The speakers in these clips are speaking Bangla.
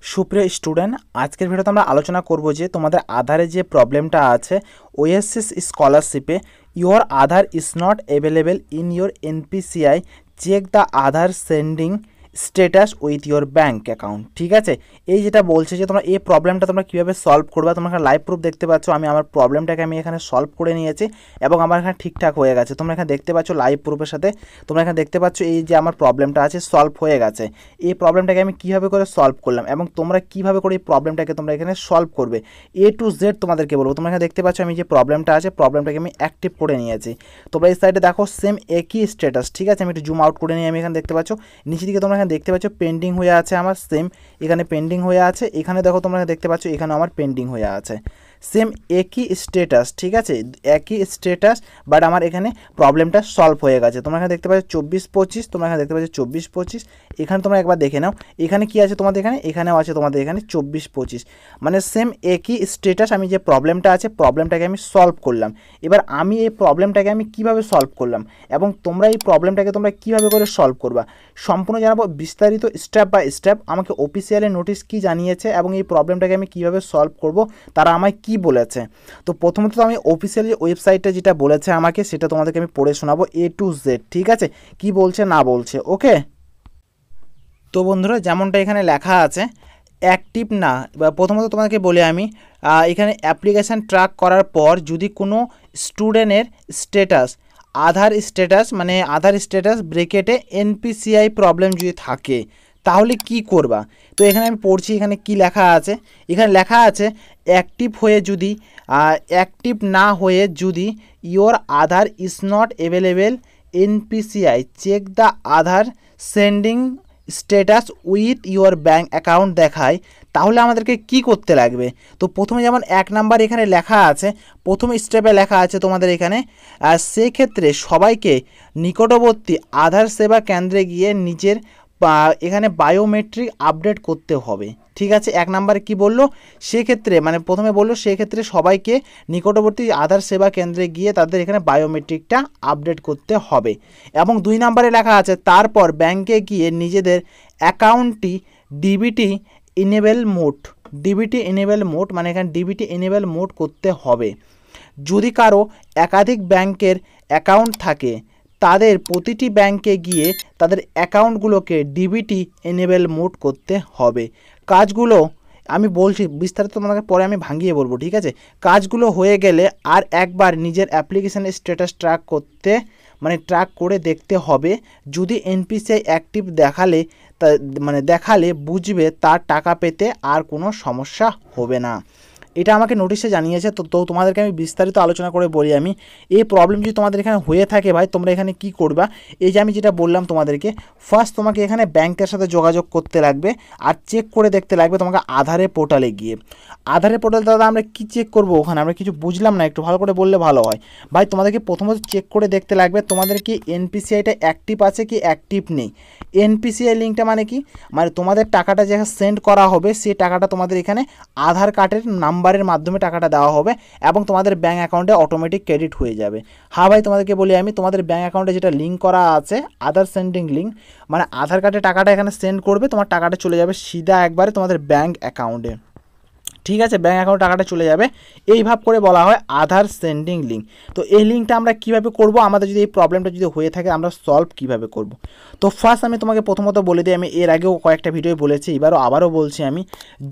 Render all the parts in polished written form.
সুপ্রিয় স্টুডেন্ট, আজকের ভিডিওতে আমরা আলোচনা করব যে তোমাদের আধারে যে প্রবলেমটা আছে ওএসএস স্কলারশিপে your Aadhaar is not available in your NPCI, check the Aadhaar sending status with your bank account. ঠিক আছে, এই যেটা বলছে যে তোমরা এই প্রবলেমটা তোমরা কীভাবে সলভ করবে। তোমরা এখানে লাইভ প্রুফ দেখতে পাচ্ছ, আমি আমার প্রবলেমটাকে আমি এখানে সলভ করে নিয়েছি এবং আমার এখানে ঠিকঠাক হয়ে গেছে। তোমরা এখানে দেখতে পাচ্ছ লাইভ প্রুফের সাথে, তোমরা এখানে দেখতে পাচ্ছ এই যে আমার প্রবলেমটা আছে সলভ হয়ে গেছে। এই প্রবলেমটাকে আমি কীভাবে করে সলভ করলাম এবং তোমরা কীভাবে করে এই প্রবলেমটাকে তোমরা এখানে সলভ করবে এ টু জেড তোমাদেরকে বলবো। তোমরা এখানে দেখতে পাচ্ছ আমি যে প্রবলেমটা আছে প্রবলেমটাকে আমি অ্যাক্টিভ করে নিয়েছি। তোমরা এই সাইডে দেখো সেম একই স্ট্যাটাস। ঠিক আছে, আমি একটু জুম আউট করে নিয়ে আমি এখানে দেখতে পাচ্ছ নিচের দিকে তোমরা এখানে দেখতে পাচ্ছ পেন্ডিং হয়ে আছে আমার, সেম এখানে পেন্ডিং হয়ে আছে। এখানে দেখো তোমরা দেখতে পাচ্ছ এখানে আমার পেন্ডিং হয়ে আছে, সেম একই স্ট্যাটাস। ঠিক আছে, একই স্ট্যাটাস, বাট আমার এখানে প্রবলেমটা সলভ হয়ে গেছে। তোমরা এখানে দেখতে পাচ্ছ 24-25, তোমরা এখানে দেখতে পাচ্ছ 24-25। এখানে তোমরা একবার দেখে নাও এখানে কি আছে তোমাদের এখানেও আছে তোমাদের এখানে 24-25, মানে সেম একই স্ট্যাটাস। আমি যে প্রবলেমটা আছে প্রবলেমটাকে আমি সলভ করলাম। এবার আমি এই প্রবলেমটাকে আমি কিভাবে সলভ করলাম এবং তোমরা এই প্রবলেমটাকে তোমরা কিভাবে করে সলভ করবা সম্পূর্ণ জানাবো বিস্তারিত স্টেপ বাই স্টেপ। আমাকে অফিসিয়ালি নোটিশ কি জানিয়েছে এবং এই প্রবলেমটাকে আমি কিভাবে সলভ করব তারা আমায় কি বলেছে। তো প্রথমত আমি অফিসিয়ালি ওয়েবসাইটে যেটা বলেছে আমাকে সেটা তোমাদেরকে আমি পড়ে শোনাবো এ টু জেড। ঠিক আছে, কি বলছে না বলছে। ওকে, তো বন্ধুরা যেমনটা এখানে লেখা আছে অ্যাক্টিভ না, বা প্রথমত তোমাদেরকে বলি আমি এখানে অ্যাপ্লিকেশান ট্র্যাক করার পর যদি কোনো স্টুডেন্টের স্ট্যাটাস আধার স্ট্যাটাস মানে আধার স্ট্যাটাস ব্রেকেটে এনপিসিআই প্রবলেম যদি থাকে তাহলে কি করবা। তো এখানে আমি পড়ছি এখানে কি লেখা আছে। এখানে লেখা আছে অ্যাক্টিভ হয়ে যদি অ্যাক্টিভ না হয়ে যদি your Aadhaar is not available NPCI, check the Aadhaar sending status with your bank account দেখায়, তাহলে আমাদেরকে কি করতে লাগবে। তো প্রথমে যেমন 1 নাম্বার এখানে লেখা আছে, প্রথম স্টেপে লেখা আছে তোমাদের এখানে সেক্ষেত্রে সবাইকে নিকটবর্তী আধার সেবা কেন্দ্রে গিয়ে নিজের এখানে বায়োমেট্রিক আপডেট করতে হবে। ঠিক আছে, 1 নাম্বারে কি বললো, সেক্ষেত্রে মানে প্রথমে বললো সেক্ষেত্রে সবাইকে নিকটবর্তী আধার সেবা কেন্দ্রে গিয়ে তাদের এখানে বায়োমেট্রিকটা আপডেট করতে হবে। এবং 2 নাম্বারে লেখা আছে তারপর ব্যাংকে গিয়ে নিজেদের অ্যাকাউন্টটি ডিবিটি ইনেবল মোড মানে এখানে ডিবিটি ইনেবল মোড করতে হবে। যদি কারো একাধিক ব্যাংকের অ্যাকাউন্ট থাকে তাদের প্রতিটি ব্যাংকে গিয়ে তাদের অ্যাকাউন্টগুলোকে ডিবিটি এনেবল মোড করতে হবে। কাজগুলো আমি বলছি বিস্তারিত তোমাকে পরে আমি ভাঙিয়ে বলবো। ঠিক আছে, কাজগুলো হয়ে গেলে আর একবার নিজের অ্যাপ্লিকেশানের স্ট্যাটাস ট্র্যাক করে দেখতে হবে। যদি এনপিসিআই অ্যাক্টিভ দেখালে বুঝবে তার টাকা পেতে আর কোনো সমস্যা হবে না। এটা আমাকে নোটিশে জানিয়েছে। তো তোমাদেরকে আমি বিস্তারিত আলোচনা করে বলি আমি এই প্রবলেম যদি তোমাদের এখানে হয়ে থাকে ভাই তোমরা এখানে কি করবা। এই যে আমি যেটা বললাম তোমাদেরকে, ফার্স্ট তোমাকে এখানে ব্যাংকের সাথে যোগাযোগ করতে লাগবে আর চেক করে দেখতে লাগবে তোমাকে আধারের পোর্টালে গিয়ে। আধারের পোর্টাল দাদা আমরা কি চেক করব, ওখানে আমরা কিছু বুঝলাম না, একটু ভালো করে বললে ভালো হয়। ভাই তোমাদেরকে প্রথমত চেক করে দেখতে লাগবে তোমাদের কি এনপিসিআইটা অ্যাক্টিভ আছে কি অ্যাক্টিভ নেই। এনপিসিআই লিঙ্কটা মানে কি, মানে তোমাদের টাকাটা যে সেন্ড করা হবে সেই টাকাটা তোমাদের এখানে আধার কার্ডের নাম্বারের মাধ্যমে টাকাটা দেওয়া হবে এবং তোমাদের ব্যাঙ্ক অ্যাকাউন্টে অটোমেটিক ক্রেডিট হয়ে যাবে। হ্যাঁ ভাই তোমাদেরকে বলি আমি তোমাদের ব্যাঙ্ক অ্যাকাউন্টে যেটা লিঙ্ক করা আছে আধার সেন্ডিং লিঙ্ক, মানে আধার কার্ডে টাকাটা এখানে সেন্ড করবে, তোমার টাকাটা চলে যাবে সিধা একবারে তোমাদের ব্যাঙ্ক অ্যাকাউন্টে। ঠিক আছে, ব্যাঙ্ক অ্যাকাউন্ট টাকাটা চলে যাবে, এইভাবে করে বলা হয় আধার সেন্ডিং লিঙ্ক। তো এই লিঙ্কটা আমরা কিভাবে করব, আমাদের যদি এই প্রবলেমটা যদি হয়ে থাকে আমরা সলভ কিভাবে করব। তো ফার্স্ট আমি তোমাকে প্রথমত বলে দিই, আমি এর আগেও কয়েকটা ভিডিও বলেছি আবারও বলছি আমি,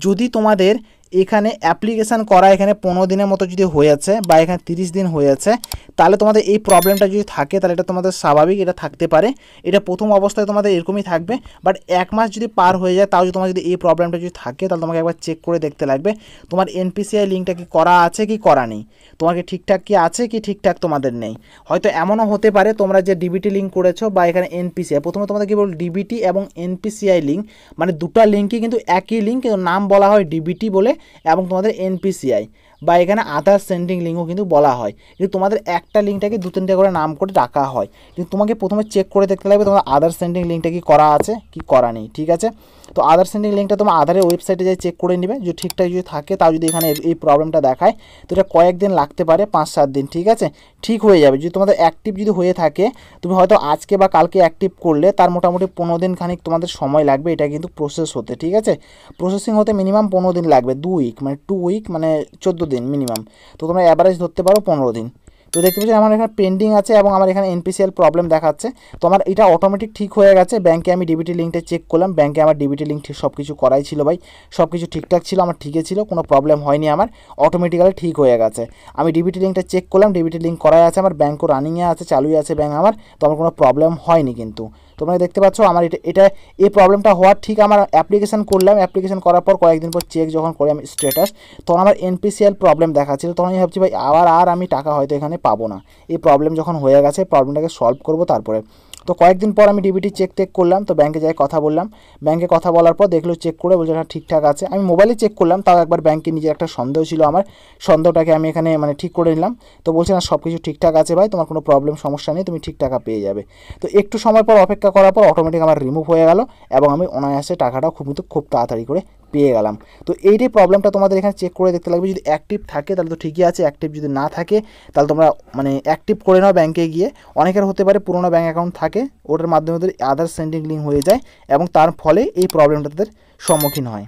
যদি তোমাদের এখানে অ্যাপ্লিকেশান করা এখানে 15 দিনের মতো যদি হয়েছে বা এখানে 30 দিন হয়েছে তাহলে তোমাদের এই প্রবলেমটা যদি থাকে তাহলে এটা তোমাদের স্বাভাবিক, এটা থাকতে পারে। এটা প্রথম অবস্থায় তোমাদের এরকমই থাকবে, বাট 1 মাস যদি পার হয়ে যায় তাও যদি তোমার যদি এই প্রবলেমটা যদি থাকে তাহলে তোমাকে একবার চেক করে দেখতে লাগবে তোমার এনপিসিআই লিঙ্কটা কি করা আছে কি করা নেই, তোমাকে ঠিকঠাক কি আছে কি ঠিকঠাক তোমাদের নেই। হয়তো এমনও হতে পারে তোমরা যে ডিবিটি লিঙ্ক করেছো বা এখানে এনপিসিআই, প্রথমে তোমাদের কি বল ডিবিটি এবং এনপিসিআই লিঙ্ক মানে দুটো লিঙ্কই কিন্তু একই লিঙ্ক, কিন্তু নাম বলা হয় ডিবিটি বলে এবং তোমাদের এনপিসিআই বা এখানে আধার সেন্ডিং লিঙ্কও কিন্তু বলা হয়, কিন্তু তোমাদের একটা লিঙ্কটাকে 2-3টে করে নাম করে রাখা হয়। কিন্তু তোমাকে প্রথমে চেক করে দেখতে লাগবে তোমার আধার সেন্ডিং লিঙ্কটা কি করা আছে কি করা নেই। ঠিক আছে, তো আধার সেন্ডিং লিঙ্কটা তোমার আধারের ওয়েবসাইটে যাই চেক করে নেবে, যদি ঠিকঠাক যদি থাকে, তাও যদি এখানে এই প্রবলেমটা দেখায় তো এটা কয়েকদিন লাগতে পারে, 5-7 দিন, ঠিক আছে, ঠিক হয়ে যাবে। যদি তোমাদের অ্যাক্টিভ যদি হয়ে থাকে, তুমি হয়তো আজকে বা কালকে অ্যাক্টিভ করলে তার মোটামুটি 15 দিন খানিক তোমাদের সময় লাগবে এটা কিন্তু প্রসেস হতে, ঠিক আছে। প্রসেসিং হতে মিনিমাম 15 দিন লাগবে, 2 উইক মানে 2 উইক মানে 14 দিন মিনিমাম। তো তোমরা অ্যাভারেজ ধরতে পারো 15 দিন। তো দেখতে পাচ্ছি আমার এখানে পেন্ডিং আছে এবং আমার এখানে এনপিসিএল প্রবলেম দেখাচ্ছে। তো আমার এটা অটোমেটিক ঠিক হয়ে গেছে। ব্যাঙ্কে আমি ডিবিটি লিঙ্কটা চেক করলাম, ব্যাঙ্কে আমার ডিবিটি লিঙ্ক ঠিক সব কিছু করাই ছিল ভাই, সব কিছু ঠিকঠাক ছিল, আমার ঠিকই ছিল, কোনো প্রবলেম হয়নি, আমার অটোমেটিক্যালি ঠিক হয়ে গেছে। আমি ডিবিটি লিঙ্কটা চেক করলাম, ডিবিটি লিঙ্ক করাই আছে, আমার ব্যাঙ্কও রানিংয়ে আছে, চালুই আছে ব্যাঙ্ক আমার, তো আমার কোনো প্রবলেম হয়নি। কিন্তু তোমরা দেখতে পাচ্ছ আমার এটা এই প্রবলেমটা হওয়ার ঠিক আমার অ্যাপ্লিকেশন করলাম, অ্যাপ্লিকেশন করার পর কয়েকদিন পর চেক যখন করি আমি স্ট্যাটাস, তখন আমার এনপিসিএল প্রবলেম দেখাচ্ছিল। তখন আমি ভাবছি ভাই আর আমি টাকা হয়তো এখানে পাবো না। এই প্রবলেম যখন হয়ে গেছে, প্রবলেমটাকে সলভ করবো তারপরে। তো কয়েকদিন পর আমি ডিবিটি চেক করলাম, তো ব্যাঙ্কে যাই কথা বললাম, ব্যাঙ্কে কথা বলার পর দেখলো চেক করে বলছে হ্যাঁ ঠিকঠাক আছে। আমি মোবাইলে চেক করলাম, তাও একবার ব্যাঙ্কে নিজের একটা সন্দেহ ছিল, আমার সন্দেহটাকে আমি এখানে মানে ঠিক করে নিলাম। তো বলছে না সব কিছু ঠিকঠাক আছে ভাই, তোমার কোনো প্রবলেম সমস্যা নেই, তুমি ঠিক টাকা পেয়ে যাবে। তো একটু সময় পর অপেক্ষা করার পর অটোমেটিক আমার রিমুভ হয়ে গেল এবং আমি অনায়াসে টাকাটা খুব তাড়াতাড়ি করে পেয়ে গেলাম। তো এইটাই প্রবলেমটা তোমাদের এখানে চেক করে দেখতে লাগবে। যদি অ্যাক্টিভ থাকে তাহলে তো ঠিকই আছে, অ্যাক্টিভ যদি না থাকে তাহলে তোমরা মানে অ্যাক্টিভ করে নাও ব্যাঙ্কে গিয়ে। অনেকের হতে পারে পুরোনো ব্যাঙ্ক অ্যাকাউন্ট থাকে, ওটার মাধ্যমে ওদের আধার সেন্ডিং লিঙ্ক হয়ে যায় এবং তার ফলে এই প্রবলেমটা তাদের সম্মুখীন হয়।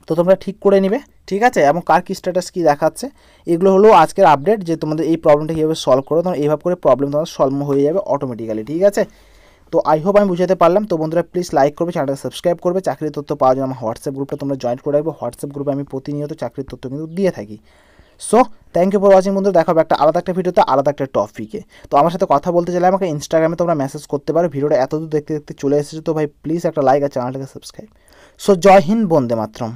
তো তোমরা ঠিক করে নিবে, ঠিক আছে। এবং কার কী স্ট্যাটাস কী দেখাচ্ছে, এগুলো হলো আজকের আপডেট, যে তোমাদের এই প্রবলেমটা কীভাবে সলভ করো, তোমরা এইভাবে করে প্রবলেম তোমার সলভ হয়ে যাবে অটোমেটিক্যালি, ঠিক আছে। তো আই হোপ আমি বুঝাতে পারলাম। তো বন্ধুরা প্লিজ লাইক করবে, চ্যানেলটা সাবস্ক্রাইব করবে। চাকরির তথ্য পাওয়ার জন্য আমার হোয়াটসঅ্যাপ গ্রুপটা তোমরা জয়েন করে রাখবে। হোয়াটসঅ্যাপ গ্রুপে আমি প্রতিনিয়ত চাকরির তথ্য কিন্তু দিয়ে থাকি। So thank you for watching বন্ধুরা, দেখা হবে আলাদা একটা ভিডিওতে আলাদা একটা টপিকে। তো আমার সাথে কথা বলতে চাইলে আমাকে ইনস্টাগ্রামে তোমরা মেসেজ করতে পারো। ভিডিওটা এতদূর দেখতে দেখতে চলে এসেছো তো ভাই প্লিজ একটা লাইক আর চ্যানেলটাকে সাবস্ক্রাইব। সো জয় হিন্দ, বন্দে মাতরম।